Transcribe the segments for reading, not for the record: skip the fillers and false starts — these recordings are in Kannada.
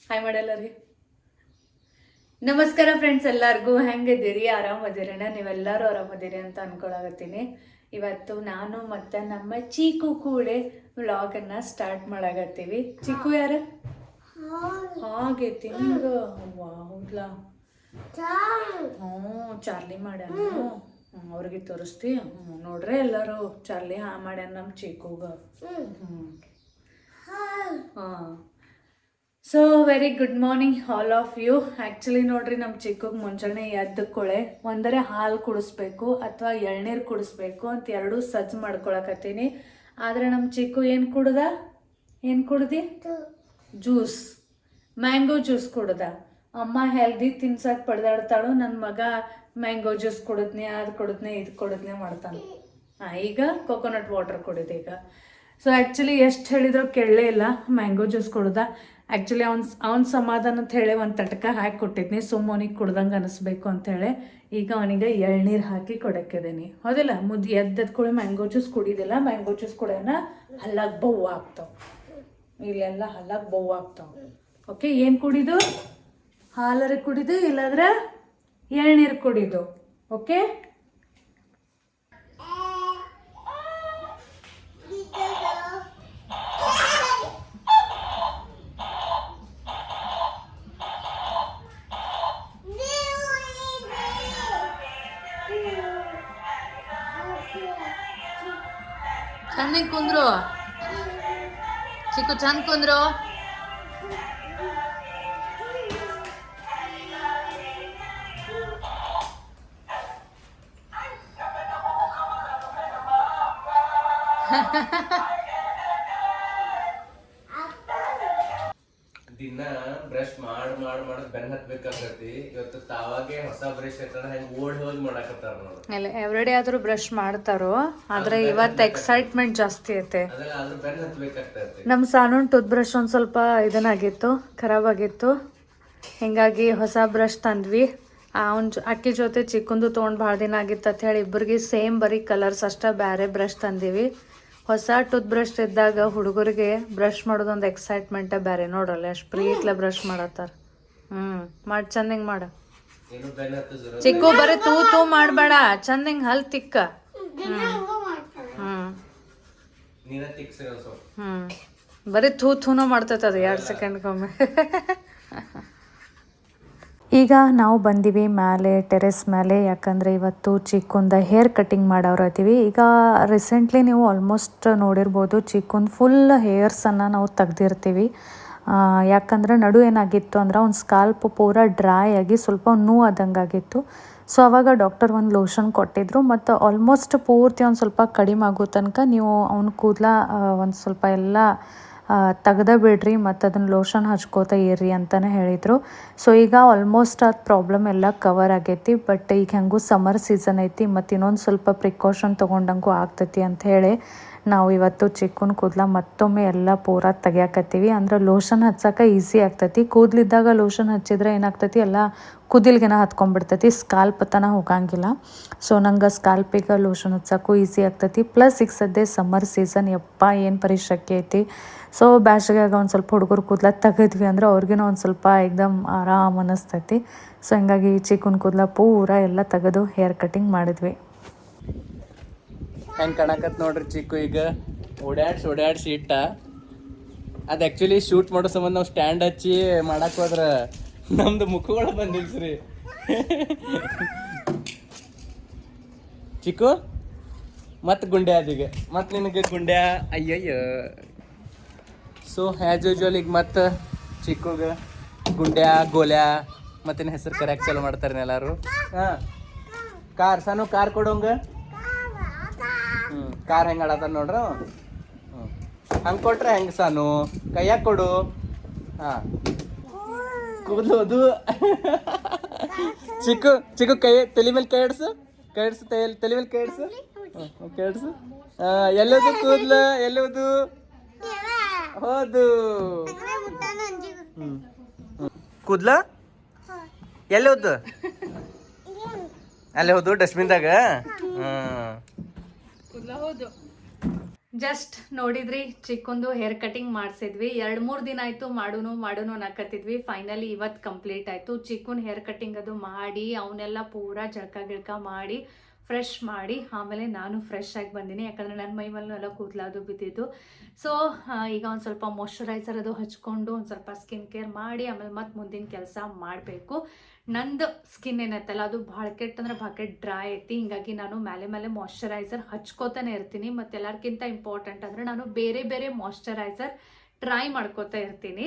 ಹಾಯ್ ಮಾಡಲ್ಲರಿ. ನಮಸ್ಕಾರ ಫ್ರೆಂಡ್ಸ್, ಎಲ್ಲರಿಗೂ ಹೆಂಗಿದ್ದೀರಿ? ಆರಾಮದಿರೇನ? ನೀವೆಲ್ಲರೂ ಆರಾಮದಿರಿ ಅಂತ ಅನ್ಕೊಳಕತ್ತೀನಿ. ಇವತ್ತು ನಾನು ಮತ್ತು ನಮ್ಮ ಚೀಕು ಕೂಡ ವ್ಲಾಗನ್ನು ಸ್ಟಾರ್ಟ್ ಮಾಡಾಕತ್ತೀವಿ. ಚಿಕ್ಕು ಯಾರು? ಆಗೈತಿ ನಿಮ್ಗೆ? ಹೌದಾ? ಚಾರ್ಲಿ ಮಾಡ್ಯಾನ. ಅವ್ರಿಗೆ ತೋರಿಸ್ತಿ. ನೋಡ್ರಿ ಎಲ್ಲರೂ ಚಾರ್ಲಿ ಮಾಡ್ಯಾನ ನಮ್ಮ ಚಿಕ್ಕುಗ. ಹಾಂ. So very good morning all of you. Actually ನೋಡ್ರಿ, ನಮ್ಮ ಚಿಕ್ಕಗೆ ಮುಂಚೆನೆ ಎದ್ದಕ್ಕೊಳೆ ಒಂದರೆ ಹಾಲು ಕುಡಿಸ್ಬೇಕು ಅಥವಾ ಎಳ್ನೀರು ಕುಡಿಸ್ಬೇಕು ಅಂತ ಎರಡೂ ಸಜ್ಜು ಮಾಡ್ಕೊಳಕತ್ತೀನಿ. ಆದರೆ ನಮ್ಮ ಚಿಕ್ಕು ಏನು ಕುಡ್ದಿ? ಜ್ಯೂಸ್, ಮ್ಯಾಂಗೋ ಜ್ಯೂಸ್ ಕುಡ್ದ. ಅಮ್ಮ ಹೆಲ್ದಿ ತಿನ್ಸಕ್ಕೆ ಪಡೆದಾಡ್ತಾಳು, ನನ್ನ ಮಗ ಮ್ಯಾಂಗೋ ಜ್ಯೂಸ್ ಕುಡಿದ್ನಿ, ಅದು ಕುಡಿದ್ನಿ, ಇದು ಕುಡಿದ್ನಿ ಮಾಡ್ತಾನೆ. ಈಗ ಕೊಕೊನಟ್ ವಾಟರ್ ಕುಡಿದ ಈಗ. ಸೊ ಆ್ಯಕ್ಚುಲಿ ಎಷ್ಟು ಹೇಳಿದ್ರು ಕೇಳಲೇ ಇಲ್ಲ, ಮ್ಯಾಂಗೋ ಜ್ಯೂಸ್ ಕುಡ್ದ. ಆ್ಯಕ್ಚುಲಿ ಅವ್ನ ಸಮಾಧಾನ ಅಂತ ಹೇಳಿ ಒಂದು ತಟಕ ಹಾಕಿ ಕೊಟ್ಟಿದ್ನಿ, ಸುಮ್ಮನಿಗೆ ಕುಡ್ದಂಗೆ ಅನಿಸ್ಬೇಕು ಅಂಥೇಳಿ. ಈಗ ಅವನಿಗೆ ಎಳ್ನೀರು ಹಾಕಿ ಕೊಡಕ್ಕಿದ್ದೀನಿ. ಹೌದಿಲ್ಲ? ಎದ್ದೆದ್ಕೊಳ್ಳಿ ಮ್ಯಾಂಗೋ ಜ್ಯೂಸ್ ಕುಡಿದಿಲ್ಲ. ಮ್ಯಾಂಗೋ ಜ್ಯೂಸ್ ಕುಡಿಯೋಣ ಹಲ್ಲಾಗ ಬವ್ವ ಆಗ್ತಾವೆ, ಇಲ್ಲೆಲ್ಲ ಹಲ್ಲಾಗ ಬವ್ವ ಆಗ್ತಾವೆ. ಓಕೆ, ಏನು ಕುಡಿದು? ಹಾಲರೆ ಕುಡಿದು, ಇಲ್ಲಾಂದ್ರೆ ಎಳ್ನೀರು ಕುಡಿದು. ಓಕೆ, ಚಂದ ಕುಂದ್ರು ಚಿಕ್ಕು, ಚಂದ ಕುಂದ್ರು. ದಿನ ಬ್ರಷ್ ಮಾಡ್ ಬೆನ್ ಹತ್ಬೇಕಾಗತಿ. ಇವತ್ತು ತಾವಾಗೆ ಹೊಸ ಬ್ರಷ್ ಐತದ ಹೆಂಗ್ ಓಡ್ ಹೋಗಿ ಮಾಡಾಕತ್ತಾರ ನೋಡು. ಇಲ್ಲ, ಎವ್ರಿಡೇ ಆದ್ರೂ ಬ್ರಷ್ ಮಾಡ್ತಾರೋ, ಆದ್ರೆ ಇವತ್ತು ಎಕ್ಸೈಟ್ಮೆಂಟ್ ಜಾಸ್ತಿ ಐತೆ. ಆದ್ರೂ ಬೆನ್ ಹತ್ಬೇಕಾಗ್ತೈತಿ. ನಮ್ಮ ಸಾನೂನ್ ಟೂತ್ ಬ್ರಷ್ ಒಂದು ಸ್ವಲ್ಪ ಇದನ್ನಾಗಿತ್ತು, ಖರಾಬ್ ಆಗಿತ್ತು. ಹಿಂಗಾಗಿ ಹೊಸ ಬ್ರಷ್ ತಂದ್ವಿ. ಅಕ್ಕಿ ಜೊತೆ ಚಿಕ್ಕಂದು ತೊಗೊಂಡು ಭಾಳ ದಿನ ಆಗಿತ್ತು ಅಂತ ಹೇಳಿ ಇಬ್ಬರಿಗೆ ಸೇಮ್ ಬರೀ ಕಲರ್ಸ್ ಅಷ್ಟೇ ಬೇರೆ ಬ್ರಷ್ ತಂದೀವಿ. ಹೊಸ ಟೂತ್ ಬ್ರಷ್ ಇದ್ದಾಗ ಹುಡುಗರಿಗೆ ಬ್ರಷ್ ಮಾಡೋದೊಂದು ಎಕ್ಸೈಟ್ಮೆಂಟೇ ಬೇರೆ. ನೋಡ್ರಲ್ಲ ಎಷ್ಟು ಪ್ರೀತ್ಲೆ ಬ್ರಷ್ ಮಾಡತ್ತಾರ. ಮಾಡಿ ಚಂದಂಗೆ ಮಾಡ ಚಿಕ್ಕು. ಬರೀ ತೂ ಮಾಡಬೇಡ, ಚಂದಂಗೆ ಹಲ್ ತಿಕ್ಕ. ಬರೀ ಥೂನೂ ಮಾಡ್ತೈತೆ ಅದು 2 ಸೆಕೆಂಡ್ಗೊಮ್ಮೆ. ಈಗ ನಾವು ಬಂದೀವಿ ಮೇಲೆ, ಟೆರೆಸ್ ಮೇಲೆ. ಯಾಕಂದರೆ ಇವತ್ತು ಚಿಕ್ಕುಂದ ಹೇರ್ ಕಟ್ಟಿಂಗ್ ಮಾಡವ್ರತ್ತೀವಿ. ಈಗ ರೀಸೆಂಟ್ಲಿ ನೀವು ಆಲ್ಮೋಸ್ಟ್ ನೋಡಿರ್ಬೋದು, ಚಿಕ್ಕುಂದು ಫುಲ್ ಹೇರ್ಸನ್ನು ನಾವು ತೆಗ್ದಿರ್ತೀವಿ. ಯಾಕಂದ್ರೆ ನಡು ಏನಾಗಿತ್ತು ಅಂದ್ರೆ ಅವ್ನ ಸ್ಕಾಲ್ಪ್ ಪೂರ ಡ್ರೈ ಆಗಿ ಸ್ವಲ್ಪ ನೋವು ಆದಂಗಾಗಿತ್ತು. ಸೊ ಅವಾಗ ಡಾಕ್ಟರ್ ಒಂದು ಲೋಷನ್ ಕೊಟ್ಟಿದ್ರು, ಮತ್ತು ಆಲ್ಮೋಸ್ಟ್ ಪೂರ್ತಿ ಒಂದು ಸ್ವಲ್ಪ ಕಡಿಮೆ ಆಗೋ ತನಕ ನೀವು ಅವ್ನ ಕೂದಲ ಒಂದು ಸ್ವಲ್ಪ ಎಲ್ಲ ತೆಗ್ದ ಬಿಡ್ರಿ, ಮತ್ತು ಅದನ್ನು ಲೋಷನ್ ಹಚ್ಕೋತಾ ಇರ್ರಿ ಅಂತಲೇ ಹೇಳಿದರು. ಸೊ ಈಗ ಆಲ್ಮೋಸ್ಟ್ ಅದು ಪ್ರಾಬ್ಲಮ್ ಎಲ್ಲ ಕವರ್ ಆಗೈತಿ. ಬಟ್ ಈಗ ಹೆಂಗೂ ಸಮ್ಮರ್ ಸೀಸನ್ ಐತಿ, ಮತ್ತು ಇನ್ನೊಂದು ಸ್ವಲ್ಪ ಪ್ರಿಕಾಷನ್ ತೊಗೊಂಡಂಗೂ ಆಗ್ತೈತಿ ಅಂಥೇಳಿ ನಾವು ಇವತ್ತು ಚಿಕ್ಕನ ಕೂದಲ ಮತ್ತೊಮ್ಮೆ ಎಲ್ಲ ಪೂರ ತೆಗಿಯಾಕತ್ತೀವಿ. ಅಂದ್ರೆ ಲೋಷನ್ ಹಚ್ಚಕ್ಕೆ ಈಸಿ ಆಗ್ತೈತಿ. ಕೂದಲಿದ್ದಾಗ ಲೋಷನ್ ಹಚ್ಚಿದ್ರೆ ಏನಾಗ್ತೈತಿ, ಎಲ್ಲ ಕೂದಲಿಗೆನ ಹತ್ಕೊಂಡ್ಬಿಡ್ತೈತಿ, ಸ್ಕಾಲ್ಪ್ ತನಕ ಹೋಗಂಗಿಲ್ಲ. ಸೊ ನಂಗೆ ಸ್ಕಾಲ್ಪಿಗೆ ಲೋಷನ್ ಹಚ್ಚಕ್ಕೂ ಈಸಿ ಆಗ್ತೈತಿ. ಪ್ಲಸ್ ಈಗ ಸದ್ಯ ಸಮ್ಮರ್ ಸೀಸನ್, ಯಪ್ಪ ಏನು ಪರಿಶಕ್ತಿ ಐತಿ. ಸೊ ಬ್ಯಾಸಿಗ್ಯಾಗ ಒಂದು ಸ್ವಲ್ಪ ಹುಡುಗರು ಕೂದಲ ತೆಗೆದ್ವಿ ಅಂದ್ರೆ ಅವ್ರಿಗೇನೋ ಒಂದು ಸ್ವಲ್ಪ ಏಕ್ದಮ್ ಆರಾಮ್ ಅನ್ನಿಸ್ತೈತಿ. ಸೊ ಹಿಂಗಾಗಿ ಚಿಕ್ಕನ ಕೂದಲ ಪೂರ ಎಲ್ಲ ತೆಗೆದು ಹೇರ್ ಕಟ್ಟಿಂಗ್ ಮಾಡಿದ್ವಿ. ಹೆಂಗೆ ಕಾಣಕತ್ ನೋಡ್ರಿ ಚಿಕ್ಕು. ಈಗ ಓಡ್ಯಾಡ್ಸಿ ಇಟ್ಟ. ಅದು ಆ್ಯಕ್ಚುಲಿ ಶೂಟ್ ಮಾಡೋ ಸಂಬಂಧ ನಾವು ಸ್ಟ್ಯಾಂಡ್ ಹಚ್ಚಿ ಮಾಡಕ್ಕೆ ಹೋದ್ರೆ ನಮ್ದು ಮುಖಗಳು ಬಂದಿಲ್ಸ್ರಿ. ಚಿಕ್ಕು ಮತ್ತು ಗುಂಡೆ ಅದೀಗ, ಮತ್ತು ನಿನಗೆ ಗುಂಡ್ಯಾ ಅಯ್ಯಯ್ಯ. ಸೊ ಆ್ಯಸ್ ಯೂಶ್ವಲ್ ಈಗ ಮತ್ತು ಚಿಕ್ಕುಗೆ ಗುಂಡ್ಯಾ ಗೋಲ್ಯಾ ಮತ್ತಿನ ಹೆಸರು ಕರೆಕ್ಟ್ ಚಾಲು ಮಾಡ್ತಾರೆ ಎಲ್ಲರೂ. ಹಾಂ, ಕಾರ್ ಸಾನು ಕಾರ್ ಕೊಡೋಂಗ. ಕಾರ್ ಹೆಂಗೆ ಆಡತ್ತಾರ ನೋಡ್ರ. ಹಂಗೆ ಕೊಟ್ರೆ ಹೆಂಗೆ ಸಾನು? ಕೈಯಾಗ ಕೊಡು. ಹಾಂ, ಕೂದಲು ಚಿಕ್ಕು ಕೈ ತಲೆ ಮೇಲೆ ಕೈ ಆಡ್ಸು ತಲೆ ಮೇಲೆ ಕೈ ಆಡ್ಸು. ಕೈ ಆಡ್ಸು. ಎಲ್ಲೋದು ಕೂದಲು? ಎಲ್ಲೋದು? ಹೌದು, ಕೂದಲ ಎಲ್ಲಿ ಹೋದು? ಅಲ್ಲಿ ಹೋದು ಡಸ್ಟ್ಬಿನ್ದಾಗ. ಜಸ್ಟ್ ನೋಡಿದ್ರಿ ಚಿಕ್ಕೊಂದು ಹೇರ್ ಕಟಿಂಗ್ ಮಾಡಿಸಿದ್ವಿ 2-3 ದಿನ ಆಯ್ತು ಮಾಡೋನು ಅನ್ನಕತ್ತಿದ್ವಿ. ಫೈನಲಿ ಇವತ್ತು ಕಂಪ್ಲೀಟ್ ಆಯ್ತು. ಚಿಕ್ಕನ್ ಹೇರ್ ಕಟಿಂಗ್ ಅದು ಮಾಡಿ ಅವನ್ನೆಲ್ಲ ಪೂರಾ ಜಳಕ ಮಾಡಿ ಫ್ರೆಶ್ ಮಾಡಿ ಆಮೇಲೆ ನಾನು ಫ್ರೆಶ್ ಆಗಿ ಬಂದೀನಿ. ಯಾಕಂದರೆ ನನ್ನ ಮೈ ಮೇಲೂ ಎಲ್ಲ ಕೂದಲದು ಬಿದ್ದಿದ್ದು. ಸೊ ಈಗ ಒಂದು ಸ್ವಲ್ಪ ಮಾಯ್ಶ್ಚರೈಸರ್ ಅದು ಹಚ್ಕೊಂಡು ಒಂದು ಸ್ವಲ್ಪ ಸ್ಕಿನ್ ಕೇರ್ ಮಾಡಿ ಆಮೇಲೆ ಮತ್ತೆ ಮುಂದಿನ ಕೆಲಸ ಮಾಡಬೇಕು. ನಂದು ಸ್ಕಿನ್ ಏನೈತಲ್ಲ ಅದು ಭಾಳ ಕೆಟ್ಟ ಡ್ರೈ ಐತಿ. ಹಿಂಗಾಗಿ ನಾನು ಮೇಲೆ ಮಾಯ್ಶ್ಚರೈಸರ್ ಹಚ್ಕೋತಾನೆ ಇರ್ತೀನಿ. ಮತ್ತು ಎಲ್ಲರಿಗಿಂತ ಇಂಪಾರ್ಟೆಂಟ್ ಅಂದರೆ ನಾನು ಬೇರೆ ಮಾಯ್ಶ್ಚರೈಸರ್ ಟ್ರೈ ಮಾಡ್ಕೋತಾ ಇರ್ತೀನಿ.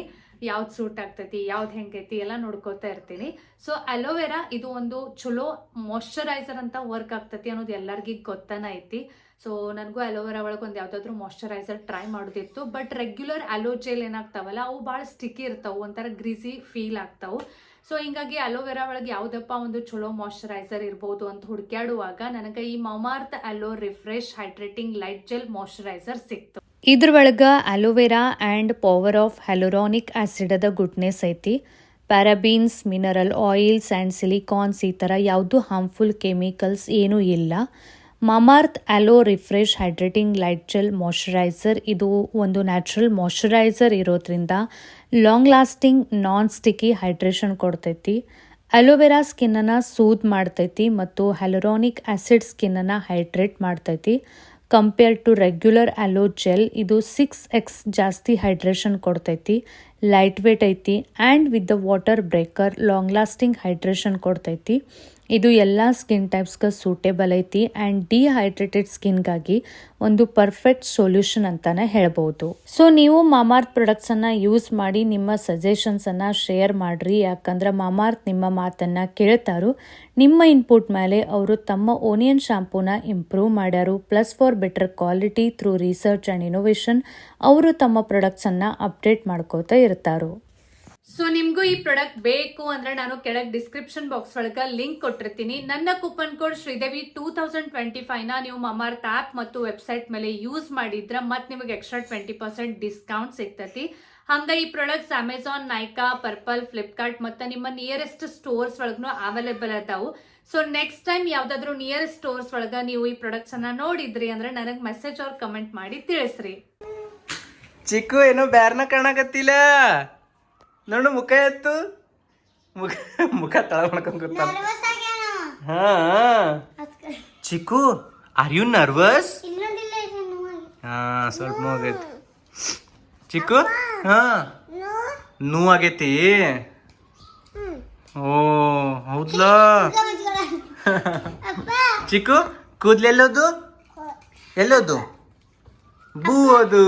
ಯಾವ್ದು ಸೂಟ್ ಆಗ್ತೈತಿ, ಯಾವ್ದು ಹೆಂಗೈತಿ ಎಲ್ಲ ನೋಡ್ಕೋತಾ ಇರ್ತೀನಿ. ಸೊ ಅಲೋವೆರಾ ಇದು ಒಂದು ಚಲೋ ಮಾಯ್ಶ್ಚರೈಸರ್ ಅಂತ ವರ್ಕ್ ಆಗ್ತೈತಿ ಅನ್ನೋದು ಎಲ್ಲರಿಗೂ ಗೊತ್ತನೇ ಐತಿ. ಸೊ ನನಗೂ ಅಲೋವೆರಾ ಒಳಗೆ ಒಂದು ಯಾವುದಾದ್ರೂ ಮಾಯ್ಶ್ಚರೈಸರ್ ಟ್ರೈ ಮಾಡೋದಿತ್ತು. ಬಟ್ ರೆಗ್ಯುಲರ್ ಅಲೋ ಜೆಲ್ ಏನಾಗ್ತಾವಲ್ಲ ಅವು ಭಾಳ ಸ್ಟಿಕ್ಕಿ ಇರ್ತಾವೆ, ಒಂಥರ ಗ್ರೀಸಿ ಫೀಲ್ ಆಗ್ತಾವೆ. ಸೊ ಹಿಂಗಾಗಿ ಅಲೋವೆರಾ ಒಳಗೆ ಯಾವುದಪ್ಪ ಒಂದು ಚಲೋ ಮಾಯ್ಶ್ಚರೈಸರ್ ಇರ್ಬೋದು ಅಂತ ಹುಡುಕ್ಯಾಡುವಾಗ ನನಗೆ ಈ Mamaearth aloe refresh hydrating light gel moisturiser ಸಿಕ್ತು. ಇದ್ರೊಳಗೆ aloe vera and power of hyaluronic ಆ್ಯಸಿಡದ ಗುಡ್ನೆಸ್ ಐತಿ. Parabens, mineral oils and silicones ಈ ಥರ ಯಾವುದೂ ಹಾರ್ಮ್ಫುಲ್ ಕೆಮಿಕಲ್ಸ್ ಏನೂ ಇಲ್ಲ. Mamaearth aloe refresh hydrating light gel moisturiser ಇದು ಒಂದು ನ್ಯಾಚುರಲ್ ಮಾಯ್ಶ್ಚರೈಸರ್ ಇರೋದ್ರಿಂದ long lasting non sticky hydration ಕೊಡ್ತೈತಿ. ಅಲೋವೆರಾ ಸ್ಕಿನ್ನನ್ನು ಸೂದ್ ಮಾಡ್ತೈತಿ ಮತ್ತು ಹ್ಯಾಲುರಾನಿಕ್ ಆ್ಯಸಿಡ್ ಸ್ಕಿನ್ನನ್ನು ಹೈಡ್ರೇಟ್ ಮಾಡ್ತೈತಿ. Compare to regular aloe gel ಇದು 6x ಜಾಸ್ತಿ ಹೈಡ್ರೇಷನ್ ಕೊಡ್ತೈತಿ. ಲೈಟ್ ವೇಟ್ ಐತಿ and with the water breaker long lasting hydration ಕೊಡ್ತೈತಿ. ಇದು ಎಲ್ಲ ಸ್ಕಿನ್ ಟೈಪ್ಸ್ಗೆ ಸೂಟೇಬಲ್ ಐತಿ ಆ್ಯಂಡ್ ಡಿಹೈಡ್ರೇಟೆಡ್ ಸ್ಕಿನ್ಗಾಗಿ ಒಂದು ಪರ್ಫೆಕ್ಟ್ ಸೊಲ್ಯೂಷನ್ ಅಂತಾನೆ ಹೇಳ್ಬೋದು. ಸೊ ನೀವು ಮಾಮಾರ್ತ್ ಪ್ರಾಡಕ್ಟ್ಸನ್ನು ಯೂಸ್ ಮಾಡಿ ನಿಮ್ಮ ಸಜೆಷನ್ಸನ್ನು ಶೇರ್ ಮಾಡಿರಿ. ಯಾಕಂದ್ರೆ ಮಾಮಾರ್ತ್ ನಿಮ್ಮ ಮಾತನ್ನು ಕೇಳ್ತಾರು. ನಿಮ್ಮ ಇನ್ಪುಟ್ ಮೇಲೆ ಅವರು ತಮ್ಮ ಓನಿಯನ್ ಶಾಂಪೂನ ಇಂಪ್ರೂವ್ ಮಾಡ್ಯಾರು. Plus for better quality through research and innovation ಅವರು ತಮ್ಮ ಪ್ರಾಡಕ್ಟ್ಸನ್ನು ಅಪ್ಡೇಟ್ ಮಾಡ್ಕೋತಾ ಇರ್ತಾರು. ಸೊ ನಿಮಗೂ ಈ ಪ್ರಾಡಕ್ಟ್ ಬೇಕು ಅಂದ್ರೆ ನಾನು ಕೆಳಗೆ ಡಿಸ್ಕ್ರಿಪ್ಷನ್ ಬಾಕ್ಸ್ ಒಳಗೆ ಲಿಂಕ್ ಕೊಟ್ಟಿರ್ತೀನಿ. ನನ್ನ ಕೂಪನ್ ಕೋಡ್ ಶ್ರೀದೇವಿ 2025ನ ನೀವು ಮಮಾರ್ತ್ ಆ್ಯಪ್ ಮತ್ತು ವೆಬ್ಸೈಟ್ ಮೇಲೆ ಯೂಸ್ ಮಾಡಿದ್ರೆ ಮತ್ತೆ ನಿಮಗೆ ಎಕ್ಸ್ಟ್ರಾ 20% ಡಿಸ್ಕೌಂಟ್ ಸಿಗ್ತೈತಿ. ಹಂಗೆ ಈ products Amazon, Nykaa, purple, Flipkart ಮತ್ತು ನಿಮ್ಮ ನಿಯರೆಸ್ಟ್ ಸ್ಟೋರ್ಸ್ ಒಳಗೂ ಅವೈಲೇಬಲ್ ಅದಾವು. ಸೊ ನೆಕ್ಸ್ಟ್ ಟೈಮ್ ಯಾವುದಾದ್ರೂ ನಿಯರೆಸ್ಟ್ ಸ್ಟೋರ್ಸ್ ಒಳಗೆ ನೀವು ಈ ಪ್ರಾಡಕ್ಟ್ಸನ್ನು ನೋಡಿದ್ರಿ ಅಂದ್ರೆ ನನಗೆ ಮೆಸೇಜ್ ಅವ್ರು ಕಮೆಂಟ್ ಮಾಡಿ ತಿಳಿಸ್ರಿ. ಚಿಕ್ಕು ಏನೋ ಬ್ಯಾರ್ನ ಕಾಣಕತ್ತಿಲ್ಲ ನೋಡು, ಮುಖ ಎತ್ತು, ಮುಖ ತಳ ಮಾಡ್ಕೊಂಡ್ ಗೊತ್ತಲ್ಲ. ಹಾ ಚಿಕ್ಕು, ಆರ್ ಯು ನರ್ವಸ್? ಹಾ ಸ್ವಲ್ಪ ನೋವಾಗೈತಿ ಚಿಕ್ಕು. ಹಾ ನೋವಾಗೈತಿ. ಓ ಹೌದ್ಲಾ ಚಿಕ್ಕು, ಕೂದ್ಲೆಲ್ಲೋದು ಎಲ್ಲೋದು ಬೂ ಅದು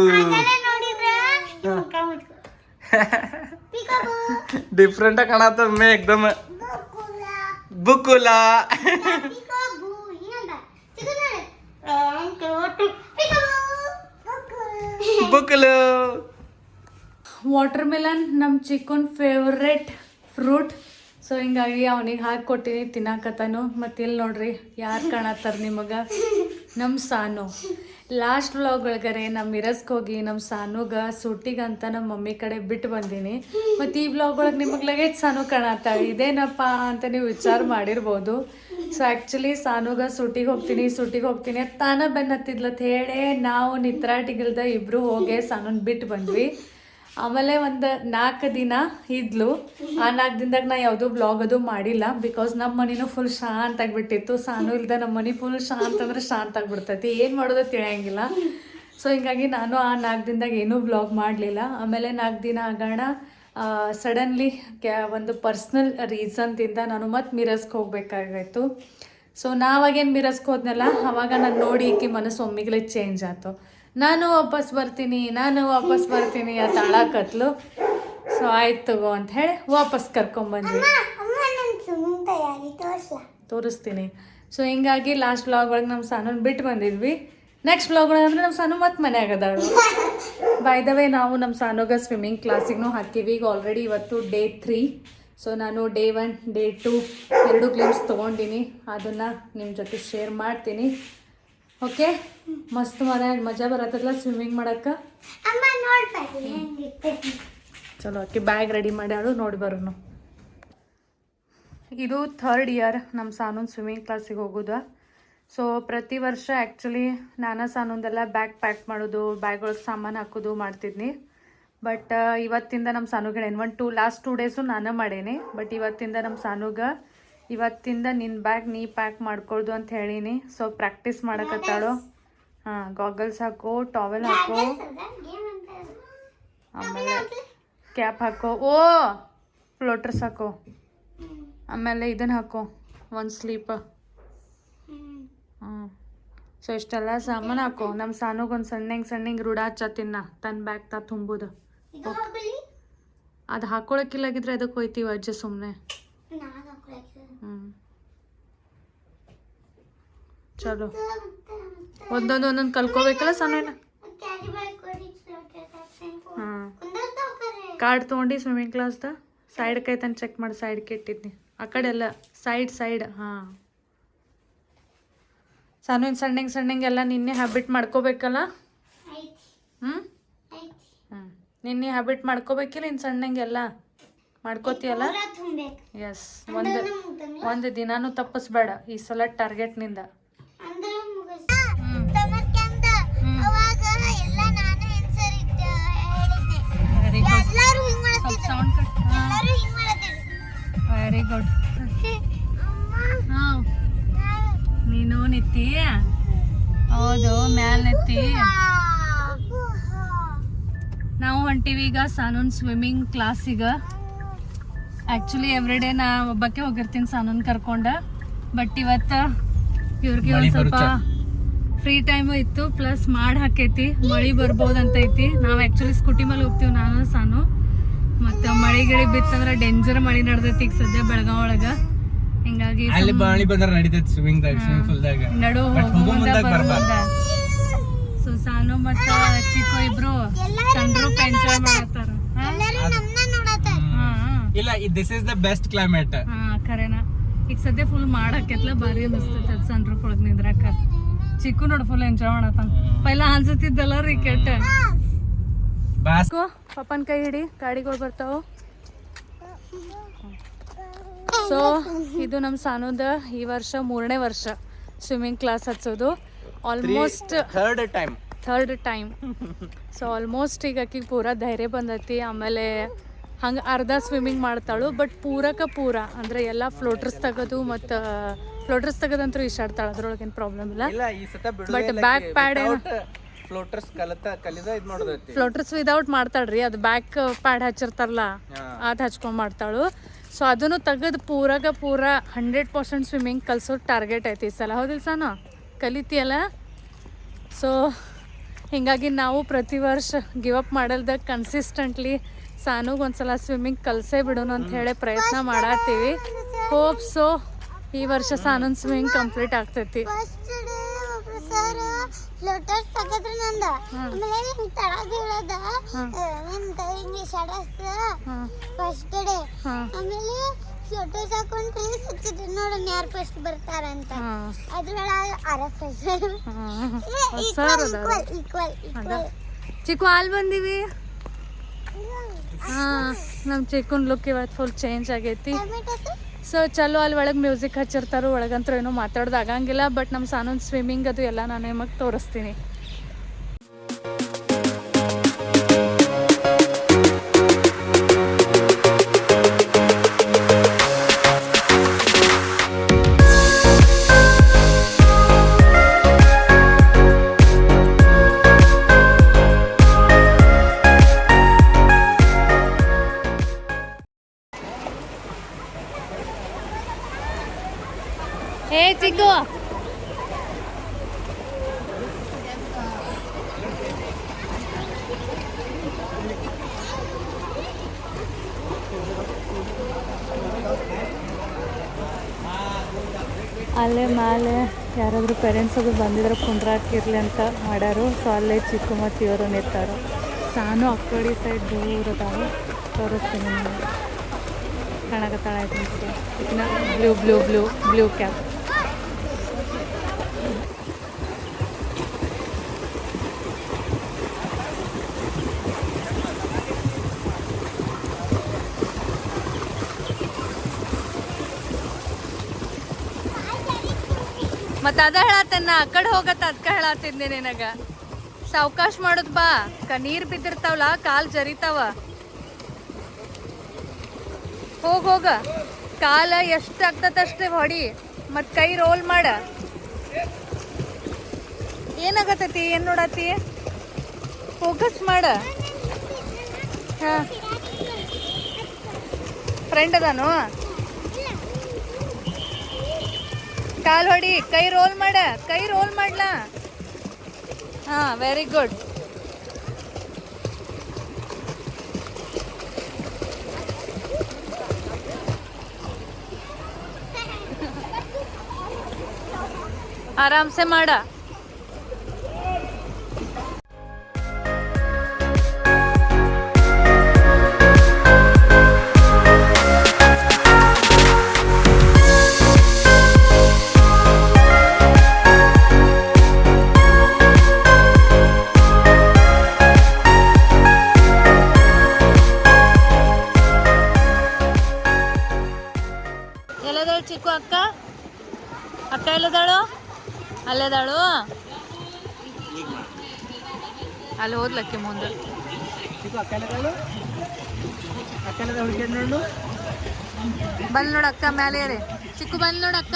ಡಿಫ್ರೆಂಟ್ ಕಾಣತ್ತ ಮೇ ಏಕ್ದಮ್ ಬುಕ್ಕುಲ ಬುಕ್ಕಲು. ವಾಟರ್ ಮೆಲನ್ ನಮ್ಮ ಚಿಕ್ಕನ್ ಫೇವ್ರೆಟ್ ಫ್ರೂಟ್. ಸೊ ಹಿಂಗಾಗಿ ಅವನಿಗೆ ಹಾಕಿ ತಿನ್ನಾಕತ್ತಾನು. ಮತ್ತು ಇಲ್ಲಿ ನೋಡ್ರಿ ಯಾರು ಕಾಣತ್ತಾರ ನಿಮಗೆ, ನಮ್ಮ ಸಾನು. ಲಾಸ್ಟ್ ವ್ಲಾಗ್ ಒಳಗರೆ ನಮ್ಮ ಮಿರಸ್ಗೆ ಹೋಗಿ ನಮ್ಮ ಸಾನುಗೆ ಸೂಟಿಗಂತ ನಮ್ಮ ಮಮ್ಮಿ ಕಡೆ ಬಿಟ್ಟು ಬಂದೀನಿ. ಮತ್ತು ಈ ವ್ಲಾಗ್ ಒಳಗೆ ನಿಮಗೆ ಲಗೇಜ್ ಸಾನು ಕಾಣತ್ತಾಳೆ. ಇದೇನಪ್ಪ ಅಂತ ನೀವು ವಿಚಾರ ಮಾಡಿರ್ಬೋದು. ಸೊ ಆ್ಯಕ್ಚುಲಿ ಸಾನುಗ ಸೂಟಿಗೆ ಹೋಗ್ತೀನಿ ತಾನ ಬೆನ್ನ ಹತ್ತಿದ್ಲತ್ ಹೇಳಿ ನಾವು ನಿತ್ರಾಟಿಗಿಲ್ದ ಇಬ್ಬರು ಹೋಗಿ ಸಾನೂನ್ ಬಿಟ್ಟು ಬಂದ್ವಿ. ಆಮೇಲೆ ಒಂದು 4 ದಿನ ಇದ್ಲು. ಆ 4 ದಿನದಾಗ ನಾ ಯಾವುದೂ ವ್ಲಾಗ್ ಅದು ಮಾಡಿಲ್ಲ. ಬಿಕಾಸ್ ನಮ್ಮ ಮನೆಯೂ ಫುಲ್ ಶಾಂತ ಆಗಿಬಿಟ್ಟಿತ್ತು. ಸಾನು ಇಲ್ದ ನಮ್ಮ ಮನೆ ಫುಲ್ ಶಾಂತ ಅಂದ್ರೆ ಶಾಂತ ಆಗಿಬಿಡ್ತೈತಿ, ಏನು ಮಾಡೋದು ತಿಳಿಯಂಗಿಲ್ಲ. ಸೊ ಹಿಂಗಾಗಿ ನಾನು ಆ 4 ದಿನದಾಗ ಏನೂ ವ್ಲಾಗ್ ಮಾಡಲಿಲ್ಲ. ಆಮೇಲೆ 4 ದಿನ ಆಗೋಣ ಸಡನ್ಲಿ ಒಂದು ಪರ್ಸ್ನಲ್ ರೀಸನ್ದಿಂದ ನಾನು ಮತ್ತೆ ಮಿರಸ್ಗೆ ಹೋಗ್ಬೇಕಾಗಾಯ್ತು. ಸೊ ನಾವಾಗೇನು ಮಿರಸ್ಗೆ ಹೋದ್ನಲ್ಲ ಅವಾಗ ನಾನು ನೋಡಿ ಈಕಿ ಮನಸ್ಸು ಒಮ್ಮಿಗ್ಲೇ ಚೇಂಜ್ ಆಯ್ತು. ನಾನು ವಾಪಸ್ ಬರ್ತೀನಿ ಅಂತ ಅಳಾಕತ್ಲು. ಸೊ ಆಯ್ತು ತಗೋ ಅಂತ ಹೇಳಿ ವಾಪಸ್ ಕರ್ಕೊಂಬಂದ್ವಿ. ತೋರಿಸ್ತೀನಿ. ಸೊ ಹಿಂಗಾಗಿ ಲಾಸ್ಟ್ ವ್ಲಾಗ್ ಒಳಗೆ ನಮ್ಮ ಸಾನೂನ್ ಬಿಟ್ಟು ಬಂದಿದ್ವಿ. ನೆಕ್ಸ್ಟ್ ವ್ಲಾಗ್ ಒಳಗೆ ಅಂದ್ರೆ ನಮ್ಮ ಸಾನು ಮತ್ತೆ ಮನ್ಯಾಗ ಅದಾಳು. ಬೈ ದ ವೇ ನಾವು ನಮ್ಮ ಸಾನುಗ ಸ್ವಿಮ್ಮಿಂಗ್ ಕ್ಲಾಸಿಗೂ ಹಾಕಿವಿ. ಈಗ ಆಲ್ರೆಡಿ ಇವತ್ತು ಡೇ 3. ಸೊ ನಾನು ಡೇ 1 ಡೇ 2 2 ಕ್ಲಿಪ್ಸ್ ತೊಗೊಂಡಿನಿ. ಅದನ್ನು ನಿಮ್ಮ ಜೊತೆ ಶೇರ್ ಮಾಡ್ತೀನಿ. ಓಕೆ, ಮಸ್ತ್ ಮಜಾ ಬರತ್ತಲ್ಲ ಸ್ವಿಮ್ಮಿಂಗ್ ಮಾಡಕ್ಕೆ. ಚಲೋ ಓಕೆ, ಬ್ಯಾಗ್ ರೆಡಿ ಮಾಡ್ಯಾಳು, ನೋಡಿ ಬರೋನು. ಇದು 3rd ಇಯರ್ ನಮ್ಮ ಸಾನೂನ್ ಸ್ವಿಮ್ಮಿಂಗ್ ಕ್ಲಾಸಿಗೆ ಹೋಗೋದು. ಸೊ ಪ್ರತಿ ವರ್ಷ ಆ್ಯಕ್ಚುಲಿ ನಾನು ಸಾನೊಂದೆಲ್ಲ ಬ್ಯಾಗ್ ಪ್ಯಾಕ್ ಮಾಡೋದು ಬ್ಯಾಗ್ ಒಳಗೆ ಸಾಮಾನು ಹಾಕೋದು ಮಾಡ್ತಿದ್ನಿ. ಬಟ್ ಇವತ್ತಿಂದ ನಮ್ಮ ಸಾನುಗಳು ಲಾಸ್ಟ್ 2 ಡೇಸು ನಾನು ಮಾಡೇನಿ. ಬಟ್ ಇವತ್ತಿಂದ ನಮ್ಮ ಸಾನುಗ ಇವತ್ತಿಂದ ನಿನ್ನ ಬ್ಯಾಗ್ ನೀ ಪ್ಯಾಕ್ ಮಾಡ್ಕೊಳ್ದು ಅಂತ ಹೇಳೀನಿ. So practice ಮಾಡಕತ್ತಾಳು. ಹಾಂ, ಗಾಗಲ್ಸ್ ಹಾಕೋ, ಟಾವೆಲ್ ಹಾಕೋ, ಆಮೇಲೆ ಕ್ಯಾಪ್ ಹಾಕೋ, ಫ್ಲೋಟರ್ಸ್ ಹಾಕೋ, ಆಮೇಲೆ ಇದನ್ನು ಹಾಕೋ, ಒಂದು ಸ್ಲೀಪ್. ಸೊ ಇಷ್ಟೆಲ್ಲ ಸಾಮಾನು ಹಾಕೋ. ನಮ್ಮ ಸಾನುಗೊಂದು ಸಣ್ಣಂಗೆ ರೂಢ ಹಚ್ಚತ್ತಿನ ತನ್ನ ಬ್ಯಾಗ್ ತುಂಬೋದು. ಅದು ಹಾಕೊಳಕ್ಕಿಲ್ಲಾಗಿದ್ರೆ ಅದಕ್ಕೆ ಹೋಯ್ತೀವಿ ಅಜ್ಜ ಸುಮ್ಮನೆ. ಚಲೋ ಒಂದೊಂದು ಕಲ್ಕೋಬೇಕಲ್ಲ ಸಾನೇನ. ಹಾಂ, ಕಾರ್ಡ್ ತೊಗೊಂಡು ಸ್ವಿಮ್ಮಿಂಗ್ ಕ್ಲಾಸ್ದ ಸೈಡ್ ಕೈ ತನ ಚೆಕ್ ಮಾಡಿ ಸೈಡ್ಗೆ ಇಟ್ಟಿದ್ನಿ. ಆ ಕಡೆ ಎಲ್ಲ ಸೈಡ್. ಹಾಂ, ಸಣ್ಣಂಗೆ ಎಲ್ಲ ನಿನ್ನೆ ಹ್ಯಾಬಿಟ್ ಮಾಡ್ಕೋಬೇಕಲ್ಲ. ನಿನ್ನೆ ಹ್ಯಾಬಿಟ್ ಮಾಡ್ಕೋಬೇಕಿಲ್ಲ. ಇನ್ನು ಸಣ್ಣಂಗೆಲ್ಲ ಮಾಡ್ಕೋತೀಯಲ್ಲ. ಎಸ್, ಒಂದು ದಿನಾನು ತಪ್ಪಿಸ್ಬೇಡ ಈ ಸಲ ಟಾರ್ಗೆಟ್ನಿಂದ. Very good. ಹಾಂ, ನೀನು ನಿತ್ತಿ. ಹೌದು, ಮ್ಯಾಲ್ ನಿತ್ತಿ. ನಾವು ಹೊಂಟೀವಿ ಈಗ ಸಾನೂನ್ ಸ್ವಿಮ್ಮಿಂಗ್ ಕ್ಲಾಸಿಗೆ. ಆ್ಯಕ್ಚುಲಿ ಎವ್ರಿಡೇ ನಾ ಒಬ್ಬಕ್ಕೆ ಹೋಗಿರ್ತೀನಿ ಸಾನೂನ್ ಕರ್ಕೊಂಡ. ಬಟ್ ಇವತ್ತು ಇವ್ರಿಗೆ ಒಂದು ಸ್ವಲ್ಪ ಫ್ರೀ ಟೈಮು ಇತ್ತು, ಪ್ಲಸ್ ಮಾಡಿ ಹಾಕೈತಿ. ಮಳೆ ಬರ್ಬೋದಂತ ಐತಿ. ನಾವು ಆ್ಯಕ್ಚುಲಿ ಸ್ಕೂಟಿ ಮೇಲೆ ಹೋಗ್ತೀವಿ ನಾನು ಸಾನು. ಮತ್ತು ಮಳೆ ಗಿಳಿ ಬಿತ್ತಂದ್ರೆ ಡೇಂಜರ್ ಮಳೆ ನಡೆದೈತಿ ಈಗ ಸದ್ಯ ಬೆಳಗಾವ್ ಒಳಗೆ. ಹಿಂಗಾಗಿ ನಡು ಸೊ ಸಾನು ಮತ್ತು ಚಿಕ್ಕು ಇಬ್ರು ಸಣ್ಣ ಎಂಜಾಯ್ ಮಾಡತ್ತಾರ. ಇಲ್ಲ, this is the best climate. ಹಾಂ, ಖರೇನಾ. ಈಗ ಸದ್ಯ ಫುಲ್ ಮಾಡಾಕೈತ್ಲ, ಭಾರಿ ಅನಿಸ್ತೈತೆ ಅದು ಸಣ್ಣ ರೂಪ್ ಒಳಗೆ ನಿಂದ್ರಾಕ. ಚಿಕ್ಕು ನೋಡಿ ಫುಲ್ ಎಂಜಾಯ್ ಮಾಡತ್ತಾನ. ಪೈಲ ಅನ್ಸತ್ತಿದ್ದಲ್ಲ ರೀ ಕೆಟ್ಟ. ಪಪ್ಪನ ಕೈ ಹಿಡಿ, ಗಾಡಿಗಳು ಬರ್ತಾವ. ಸೊ ಇದು ನಮ್ಮ ಸಾನುದ ಈ ವರ್ಷ 3ನೇ ವರ್ಷ ಸ್ವಿಮ್ಮಿಂಗ್ ಕ್ಲಾಸ್ ಹಚ್ಚೋದು. Almost third time. So almost ಈಗ ಆಕಿಗೆ ಪೂರಾ ಧೈರ್ಯ ಬಂದೈತಿ. ಆಮೇಲೆ ಹಂಗೆ ಅರ್ಧ ಸ್ವಿಮ್ಮಿಂಗ್ ಮಾಡ್ತಾಳು. ಬಟ್ ಪೂರ ಅಂದರೆ ಎಲ್ಲ ಫ್ಲೋಟರ್ಸ್ ತೆಗೋದು ಮತ್ತು ಫ್ಲೋಟರ್ಸ್ ತೆಗೋದಂತೂ ಇಷ್ಟಾಡ್ತಾಳೆ, ಅದ್ರೊಳಗೇನು ಪ್ರಾಬ್ಲಮ್ ಇಲ್ಲ. But back pad floaters without ಮಾಡ್ತಾಳ್ರಿ. ಅದು ಬ್ಯಾಕ್ ಪ್ಯಾಡ್ ಹಚ್ಚಿರ್ತಾರಲ್ಲ, ಅದು ಹಚ್ಕೊಂಡ್ ಮಾಡ್ತಾಳು. ಸೊ ಅದನ್ನು ತೆಗೆದು ಪೂರ 100% ಸ್ವಿಮ್ಮಿಂಗ್ ಕಲ್ಸೋ ಟಾರ್ಗೆಟ್ ಐತಿ ಈ ಸಲ. ಹೌದಿಲ್ಲ ಸಾನು, ಕಲಿತೀಯಲ್ಲ. ಸೊ ಹೀಗಾಗಿ ನಾವು ಪ್ರತಿ ವರ್ಷ ಗಿವ್ ಅಪ್ ಮಾಡಲ್ದ ಕನ್ಸಿಸ್ಟೆಂಟ್ಲಿ ಸಾನುಗೆ ಒಂದ್ಸಲ ಸ್ವಿಮ್ಮಿಂಗ್ ಕಲ್ಸೇ ಬಿಡೋಣ ಅಂತ ಹೇಳಿ ಪ್ರಯತ್ನ ಮಾಡತ್ತೀವಿ. ಹೋಪ್ ಸೊ ಈ ವರ್ಷ ಸಾನೂನ್ ಸ್ವಿಮ್ಮಿಂಗ್ ಕಂಪ್ಲೀಟ್ ಆಗ್ತೈತಿ. ಫ್ಲೋಟರ್ಸ್ ತಗದ್ರ ನಂದ ಆಮೇಲೆ ಹಿಂಗ್ ತಳಗ ಇಳದ ಎಂತ ಇಂಗ್ಲಿಷ್ ಆಡಸ್ತ ಫಸ್ಟ್ ಡೇ. ಆಮೇಲೆ ಫ್ಲೋಟರ್ಸ್ ಹಾಕೊಂಡು ಪ್ಲೇಸ್ ಹಚ್ಚಿದ್ರು ನೋಡೋಣ ಯಾರು ಫಸ್ಟ್ ಬರ್ತಾರಂತ. ಅದ್ರೊಳಗೆ ಈಕ್ವಲ್. ಚಿಕ್ಕು ಹಾಲ್ ಬಂದೀವಿ. ಹಾಂ, ನಮ್ಮ ಚಿಕ್ಕನ್ ಲುಕ್ ಇವತ್ತು ಫುಲ್ ಚೇಂಜ್ ಆಗೈತಿ. ಸೊ ಚಲೋ, ಅಲ್ಲಿ ಒಳಗೆ ಮ್ಯೂಸಿಕ್ ಹಚ್ಚಿರ್ತಾರೋ, ಒಳಗಂತೂ ಏನೂ ಮಾತಾಡೋದು ಆಗಂಗಿಲ್ಲ. ಬಟ್ ನಮ್ಮ ಸಾನೂನ್ ಸ್ವಿಮ್ಮಿಂಗ್ ಅದು ಎಲ್ಲ ನಾನು ನಿಮಗೆ ತೋರಿಸ್ತೀನಿ. ಏ ಚಿಕ್ಕು, ಅಲ್ಲೇ ಮೇಲೆ ಯಾರಾದರೂ ಪೇರೆಂಟ್ಸ್ ಅದು ಬಂದಿದ್ರೆ ಕುಂದ್ರಾಕಿರ್ಲಿ ಅಂತ ಮಾಡ್ಯಾರು. ಸೊ ಅಲ್ಲೇ ಚಿಕ್ಕು ಮತ್ತು ಇವರು ನಿಂತಾರು. ಸಾನು ಆ ಕಡೆ ಸೈಡ್ ದೂರ ಅದಾವೆ, ತೋರಿಸ್ತೀನಿ ನಿಮಗೆ. ಕಾಣಕತ್ತಾಳ ಐತಿ ಬ್ಲೂ ಕ್ಯಾಪ್. ಮತ್ತು ಅದ ಹೇಳತ್ತೇನ ಆ ಕಡೆ ಹೋಗತ್ತ ಅದಕ್ಕೆ ಹೇಳತ್ತಿದ್ದೆ ನಿನಗ ಸಾವಕಾಶ ಮಾಡೋದು ಬಾ ನೀರು ಬಿದ್ದಿರ್ತಾವಲ್ಲ ಕಾಲು ಜರಿತಾವ ಹೋಗ ಕಾಲ ಎಷ್ಟು ಆಗ್ತದಷ್ಟೇ ಹೊಡಿ ಮತ್ತು ಕೈ ರೋಲ್ ಮಾಡ ಏನಾಗತ್ತೈತಿ ಏನು ನೋಡತ್ತಿ ಫೋಕಸ್ ಮಾಡ ಹಾಂ ಫ್ರೆಂಡ್ ಅದಾನು ಕಾಲ್ ಹೊಡಿ ಕೈ ರೋಲ್ ಮಾಡ್ಲಾ ಹಾಂ ವೆರಿ ಗುಡ್ ಆರಾಮ್ ಸೆ ಮಾಡ ಎಲ್ಲದಾಳು ಚಿಕ್ಕು ಅಕ್ಕ ಎಲ್ಲದಾಳು ಅಲ್ಲೇದಾಳು ಅಲ್ಲಿ ಹೋದ್ಲಕ್ಕೆ ಮುಂದೆ ಬಂದ್ ನೋಡ ಅಕ್ಕ ಮೇಲೆ ರೀ ಚಿಕ್ಕು ಬಂದ್ ನೋಡ ಅಕ್ಕ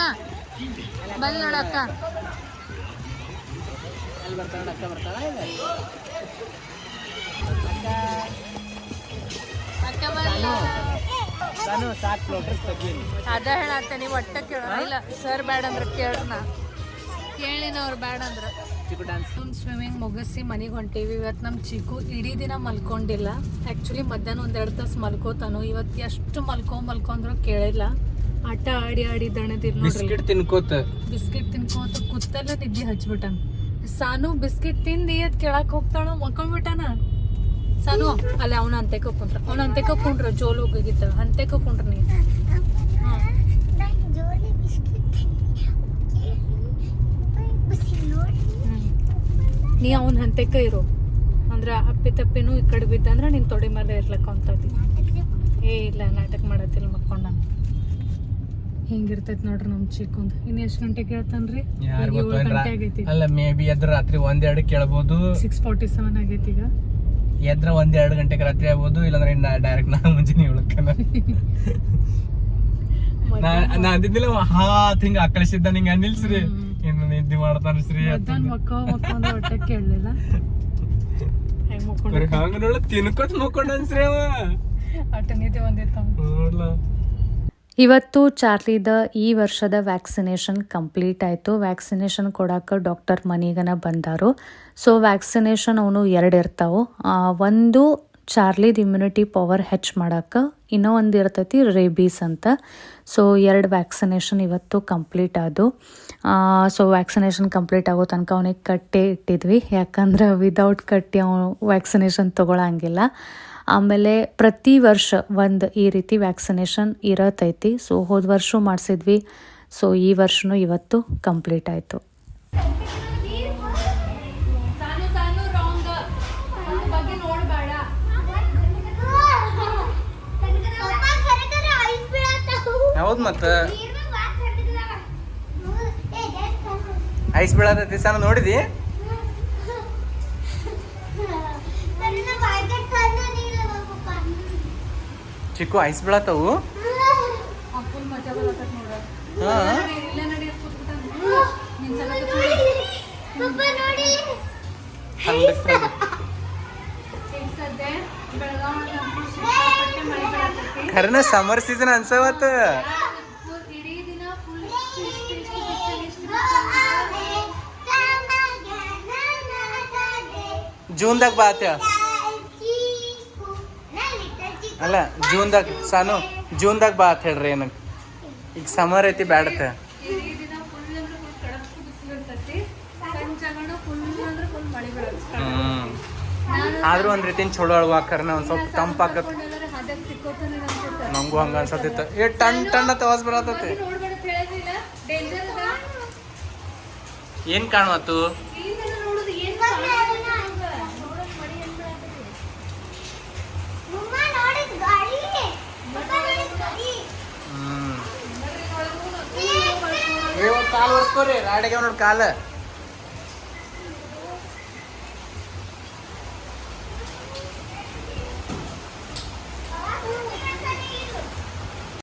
ಅಕ್ಕ ಬಂದ ಅದ ಹೇಳತ್ತೆ ನೀವು ಒಟ್ಟ ಕೇಳ ಇಲ್ಲ ಸರ್ ಬ್ಯಾಡ ಅಂದ್ರೆ ಕೇಳೋಣ ಕೇಳಿನ ಅವ್ರು ಬ್ಯಾಡ ಅಂದ್ರೆ ಸ್ವಿಮ್ಮಿಂಗ್ ಮುಗಿಸಿ ಮನೆಗೆ ಹೊಂಟೀವಿ ಇವತ್ತು ನಮ್ಮ ಚಿಕ್ಕು ಇಡೀ ದಿನ ಮಲ್ಕೊಂಡಿಲ್ಲ ಆ್ಯಕ್ಚುಲಿ ಮಧ್ಯಾಹ್ನ 1-2 ತಾಸು ಮಲ್ಕೋತಾನು ಇವತ್ತು ಎಷ್ಟು ಮಲ್ಕೊಂಡ್ರು ಕೇಳಿಲ್ಲ ಆಟ ಆಡಿ ದಣದಿರ್ ಬಿಸ್ಕಿಟ್ ತಿನ್ಕೋತ ಕೂತಲ್ಲ ನಿದ್ದೆ ಹಚ್ಬಿಟ್ಟಾನ ಸಾನು ಬಿಸ್ಕಿಟ್ ತಿಂದು ಅದ್ ಕೇಳಕ್ ಹೋಗ್ತಾಳ ಮಲ್ಕೊಂಡ್ಬಿಟ್ಟಾನ ಸಾನು ಅಲ್ಲ ಅವನ ಅಂತೆಕ ಕುಂಡ್ರ ಜೋಲ್ ಹೋಗಿತ್ತ ಅಂತೆಕ ಕುಂಡ್ರ ನೀ ನೀ ಅವನ ಹಂತೆಕ ಇರು ಅಂದ್ರ ಅಪ್ಪಿ ತಪ್ಪಿನೂ ಈ ಕಡೆ ಬಿದ್ದಂದ್ರ ನಿನ್ ತೊಡೆ ಮೇಲೆ ಇರ್ಲಕ್ಕ ಅಂತದಿ ಇಲ್ಲ ನಾಟಕ ಮಾಡತ್ತಿಲ್ಲ ಮಕ್ಕೊಂಡ ಹಿಂಗಿರ್ತೈತಿ ನೋಡ್ರಿ ನಮ್ ಚಿಕ್ಕಂದ್ ಇನ್ ಎಷ್ಟ್ ಗಂಟೆಗೆ ಕೇಳ್ತಾನ್ರಿ 7 ಗಂಟೆ ಆಗೈತಿ ಅಲ್ಲ ಮೇ ಬಿ ಎದ್ರ ರಾತ್ರಿ 1-2 ಕೇಳಬಹುದು 6:47 ಆಗೈತಿ ಈಗ ಎದ್ರ 1-2 ಗಂಟೆಗೆ ರಾತ್ರಿ ಆಗ್ಬೋದು ಇಲ್ಲಾಂದ್ರೆ ಡೈರೆಕ್ಟ್ ನಾ ಮುಂಜಾನೆ ಹೇಳಕ್ಕನ ನಾ ಅಂದಿದ್ದಿಲ್ಲ ಹಿಂಗ ಅಕ್ಕಳಿಸಿದ್ದ ನಿಂಗ ನಿಲ್ಸ್ರಿ ಇನ್ನು ನಿದ್ದೆ ಮಾಡ್ತಾನ ಶ್ರೀ ಮಕ್ಕೊಂಡ್ ಹೊಟ್ಟೆ ಕೇಳಲಿಲ್ಲ ಹಂಗ ನೋಡ ತಿನ್ಕೋತ ಮಕ್ಕೊಂಡನ್ಸ್ರಿ ಅವ ಅಟ್ಟ ನಿದ್ದೆ ಬಂದಿತ್ತ ನೋಡ್ಲಾ ಇವತ್ತು ಚಾರ್ಲಿದ ಈ ವರ್ಷದ ವ್ಯಾಕ್ಸಿನೇಷನ್ ಕಂಪ್ಲೀಟ್ ಆಯಿತು ವ್ಯಾಕ್ಸಿನೇಷನ್ ಕೊಡಕ್ಕೆ ಡಾಕ್ಟರ್ ಮನೆಗನ ಬಂದಾರು ಸೊ ವ್ಯಾಕ್ಸಿನೇಷನ್ ಅವನು 2 ಇರ್ತಾವೆ ಒಂದು ಚಾರ್ಲಿದ ಇಮ್ಯುನಿಟಿ ಪವರ್ ಹೆಚ್ಚು ಮಾಡಕ್ಕೆ ಇನ್ನೂ ಒಂದು ಇರ್ತೈತಿ ರೇಬೀಸ್ ಅಂತ ಸೊ 2 ವ್ಯಾಕ್ಸಿನೇಷನ್ ಇವತ್ತು ಕಂಪ್ಲೀಟ್ ಆದವು ಸೊ ವ್ಯಾಕ್ಸಿನೇಷನ್ ಕಂಪ್ಲೀಟ್ ಆಗೋ ತನಕ ಅವನಿಗೆ ಕಟ್ಟೆ ಇಟ್ಟಿದ್ವಿ ಯಾಕಂದ್ರೆ ವಿದೌಟ್ ಕಟ್ಟಿ ಅವನು ವ್ಯಾಕ್ಸಿನೇಷನ್ ತೊಗೊಳಂಗಿಲ್ಲ ಆಮೇಲೆ ಪ್ರತಿ ವರ್ಷ ಒಂದು ಈ ರೀತಿ ವ್ಯಾಕ್ಸಿನೇಷನ್ ಇರತೈತಿ ಸೊ ಹೋದ ವರ್ಷ ಮಾಡಿಸಿದ್ವಿ ಸೊ ಈ ವರ್ಷನೂ ಇವತ್ತು ಕಂಪ್ಲೀಟ್ ಆಯಿತು ಹೌದು ಮತ್ತ ಐಸ್ ಬೀಳತೈತಿ ಸಣ್ಣ ನೋಡಿದಿ ಚಿಕ್ಕು ಐಸ್ ಬೀಳತ್ತವು ಖರೇನ ಸಮರ್ ಸೀಸನ್ ಅನ್ಸವತ್ತ ಜೂನ್ದಾಗ ಬಾತ ಅಲ್ಲ ಜೂನ್ದಾಗ ಬಾ ಅಂತ ಹೇಳ್ರಿ ಏನಕ್ಕೆ ಈಗ ಸಮರ್ ಐತಿ ಬ್ಯಾಡತ್ತ ಆದ್ರೂ ಒಂದ್ ರೀತಿ ಚಲೋ ಅಳ್ವಾಕರ್ನ ಒಂದ್ ಸ್ವಲ್ಪ ತಂಪಾಗತ್ ನಂಗೂ ಹಂಗ ಅನ್ಸತ್ತಿತ್ತ ಟನ್ ತವಾಸ್ ಬರತೈತಿ ಏನ್ ಕಾಣುವತ್ತು ಕಾಲು ಒರೆಸ್ಕೋರಿ ರಾಡಿಗೆ ನೋಡಿ ಕಾಲು